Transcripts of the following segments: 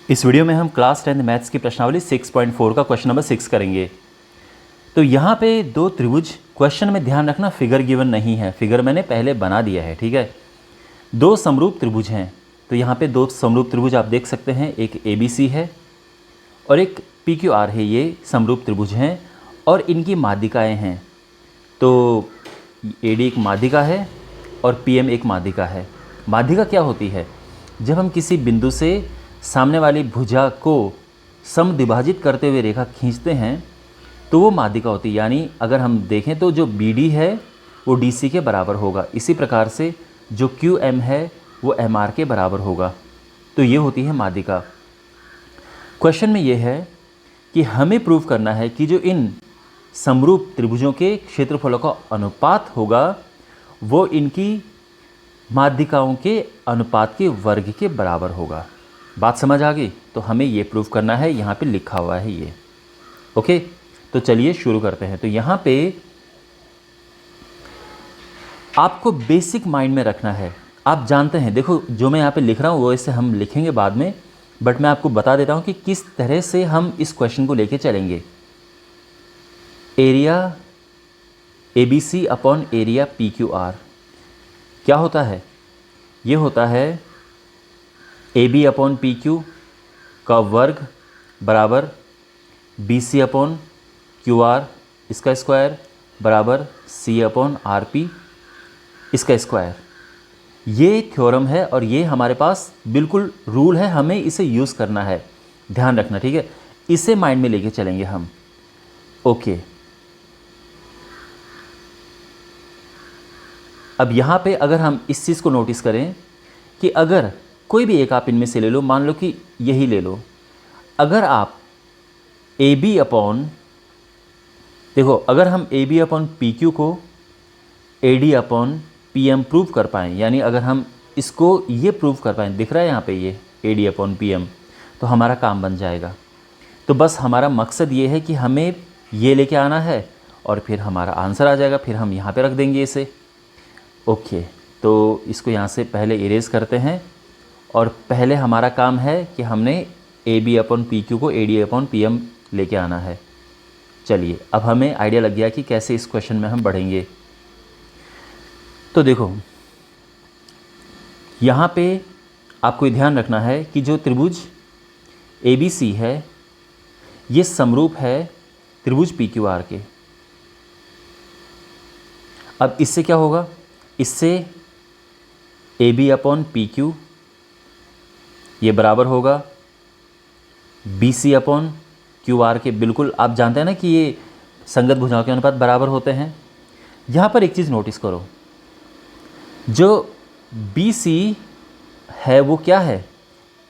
इस वीडियो में हम क्लास 10 मैथ्स की प्रश्नावली 6.4 का क्वेश्चन नंबर 6 करेंगे। तो यहाँ पे दो त्रिभुज, क्वेश्चन में ध्यान रखना फिगर गिवन नहीं है, फिगर मैंने पहले बना दिया है, ठीक है। दो समरूप त्रिभुज हैं, तो यहाँ पे दो समरूप त्रिभुज आप देख सकते हैं, एक ABC है और एक PQR है। ये समरूप त्रिभुज हैं और इनकी माध्यिकाएँ हैं। तो AD एक माध्यिका है और PM एक माध्यिका है। माध्यिका क्या होती है? जब हम किसी बिंदु से सामने वाली भुजा को समद्विभाजित करते हुए रेखा खींचते हैं तो वो माध्यिका होती है। यानी अगर हम देखें तो जो BD है वो DC के बराबर होगा, इसी प्रकार से जो QM है वो MR के बराबर होगा। तो ये होती है माध्यिका। क्वेश्चन में ये है कि हमें प्रूव करना है कि जो इन समरूप त्रिभुजों के क्षेत्रफलों का अनुपात होगा वो इनकी माध्यिकाओं के अनुपात के वर्ग के बराबर होगा। बात समझ आ गई? तो हमें ये प्रूव करना है, यहाँ पे लिखा हुआ है ये। ओके, तो चलिए शुरू करते हैं। तो यहाँ पे आपको बेसिक माइंड में रखना है। आप जानते हैं, देखो जो मैं यहाँ पे लिख रहा हूँ वो इसे हम लिखेंगे बाद में, बट मैं आपको बता देता हूँ कि किस तरह से हम इस क्वेश्चन को लेके चलेंगे। Area ABC upon area PQR क्या होता है? ये होता है AB अपॉन PQ का वर्ग बराबर BC अपॉन QR इसका स्क्वायर बराबर C अपॉन RP इसका स्क्वायर। ये थ्योरम है और ये हमारे पास बिल्कुल रूल है, हमें इसे यूज़ करना है, ध्यान रखना, ठीक है। इसे माइंड में लेके चलेंगे हम। ओके, अब यहाँ पे अगर हम इस चीज़ को नोटिस करें कि अगर कोई भी एक आप इनमें से ले लो, मान लो कि यही ले लो, अगर आप AB अपॉन, देखो अगर हम AB अपॉन PQ को AD अपॉन PM प्रूव कर पाएँ, यानी अगर हम इसको ये प्रूव कर पाएँ, दिख रहा है यहाँ पे ये AD अपॉन PM, तो हमारा काम बन जाएगा। तो बस हमारा मकसद ये है कि हमें ये लेके आना है और फिर हमारा आंसर आ जाएगा, फिर हम यहाँ पे रख देंगे इसे। ओके, तो इसको यहाँ से पहले इरेज करते हैं और पहले हमारा काम है कि हमने AB अपॉन PQ को AD अपॉन PM लेके आना है। चलिए, अब हमें आइडिया लग गया कि कैसे इस क्वेश्चन में हम बढ़ेंगे। तो देखो यहाँ पे आपको ध्यान रखना है कि जो त्रिभुज ABC है ये समरूप है त्रिभुज PQR के। अब इससे क्या होगा? इससे AB अपॉन PQ ये बराबर होगा BC अपॉन QR के। बिल्कुल आप जानते हैं ना कि ये संगत भुजाओं के अनुपात बराबर होते हैं। यहाँ पर एक चीज़ नोटिस करो, जो BC है वो क्या है?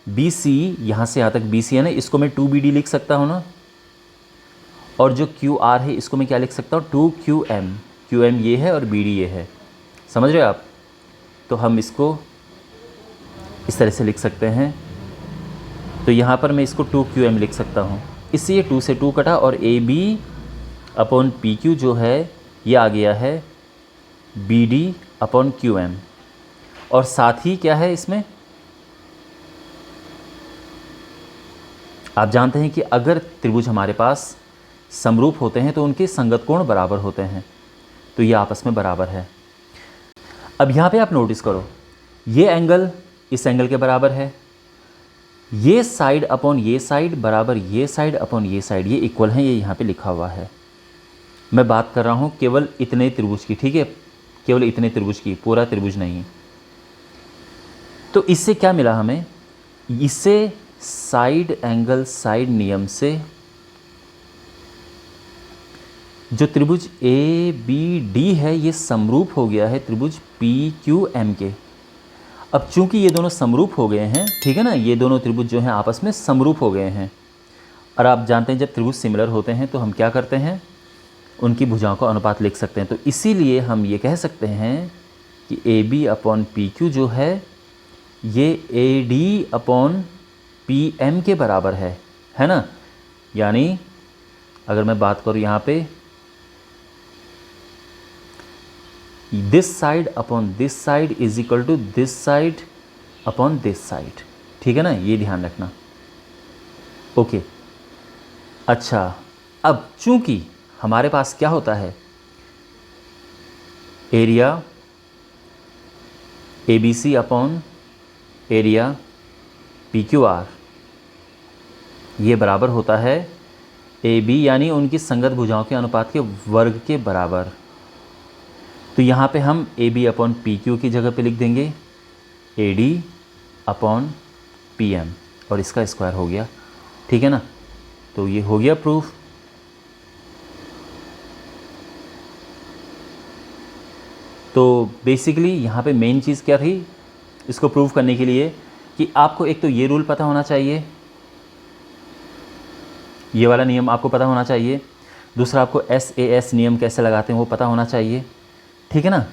BC यहाँ से यहाँ तक BC है ना, इसको मैं 2BD लिख सकता हूँ ना, और जो QR है इसको मैं क्या लिख सकता हूँ? 2QM। QM ये है और BD ये है, समझ रहे हो आप? तो हम इसको इस तरह से लिख सकते हैं। तो यहाँ पर मैं इसको 2QM लिख सकता हूँ, इससे ये 2 से 2 कटा और AB अपॉन PQ जो है ये आ गया है BD अपॉन QM। और साथ ही क्या है इसमें? आप जानते हैं कि अगर त्रिभुज हमारे पास समरूप होते हैं तो उनके संगत कोण बराबर होते हैं, तो ये आपस में बराबर है। अब यहाँ पे आप नोटिस करो, ये एंगल इस एंगल के बराबर है, ये साइड अपॉन ये साइड बराबर ये साइड अपॉन ये साइड, ये इक्वल है, ये यहाँ पे लिखा हुआ है। मैं बात कर रहा हूँ केवल इतने त्रिभुज की, ठीक है, केवल इतने त्रिभुज की, पूरा त्रिभुज नहीं। तो इससे क्या मिला हमें? इससे साइड एंगल साइड नियम से जो त्रिभुज ABD है ये समरूप हो गया है त्रिभुज PQM के। अब चूंकि ये दोनों समरूप हो गए हैं, ठीक है ना, ये दोनों त्रिभुज जो हैं आपस में समरूप हो गए हैं। और आप जानते हैं जब त्रिभुज सिमिलर होते हैं तो हम क्या करते हैं? उनकी भुजाओं का अनुपात लिख सकते हैं। तो इसीलिए हम ये कह सकते हैं कि AB अपॉन PQ जो है ये AD अपॉन PM के बराबर है ना। यानी अगर मैं बात करूँ यहाँ पे, this side upon this side is equal to this side upon this side, ठीक है ना, ये ध्यान रखना। ओके, अच्छा, अब चूंकि हमारे पास क्या होता है, area ABC upon area PQR ये बराबर होता है AB यानी उनकी संगत भुजाओं के अनुपात के वर्ग के बराबर। तो यहाँ पे हम AB अपॉन PQ की जगह पे लिख देंगे AD अपॉन PM और इसका स्क्वायर हो गया, ठीक है ना। तो ये हो गया प्रूफ। तो बेसिकली यहाँ पे मेन चीज़ क्या थी इसको प्रूव करने के लिए कि आपको एक तो ये रूल पता होना चाहिए, ये वाला नियम आपको पता होना चाहिए, दूसरा आपको SAS नियम कैसे लगाते हैं वो पता होना चाहिए, ठीक है ना,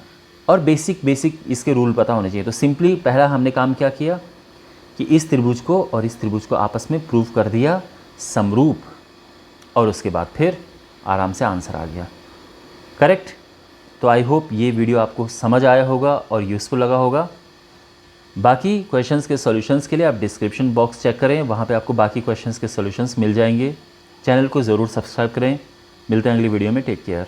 और बेसिक इसके रूल पता होने चाहिए। तो सिंपली पहला हमने काम क्या किया कि इस त्रिभुज को और इस त्रिभुज को आपस में प्रूव कर दिया समरूप, और उसके बाद फिर आराम से आंसर आ गया, करेक्ट। तो आई होप ये वीडियो आपको समझ आया होगा और यूज़फुल लगा होगा। बाकी क्वेश्चंस के सॉल्यूशंस के लिए आप डिस्क्रिप्शन बॉक्स चेक करें, वहाँ पे आपको बाकी क्वेश्चंस के सॉल्यूशंस मिल जाएंगे। चैनल को ज़रूर सब्सक्राइब करें। मिलते हैं अगली वीडियो में, टेक केयर।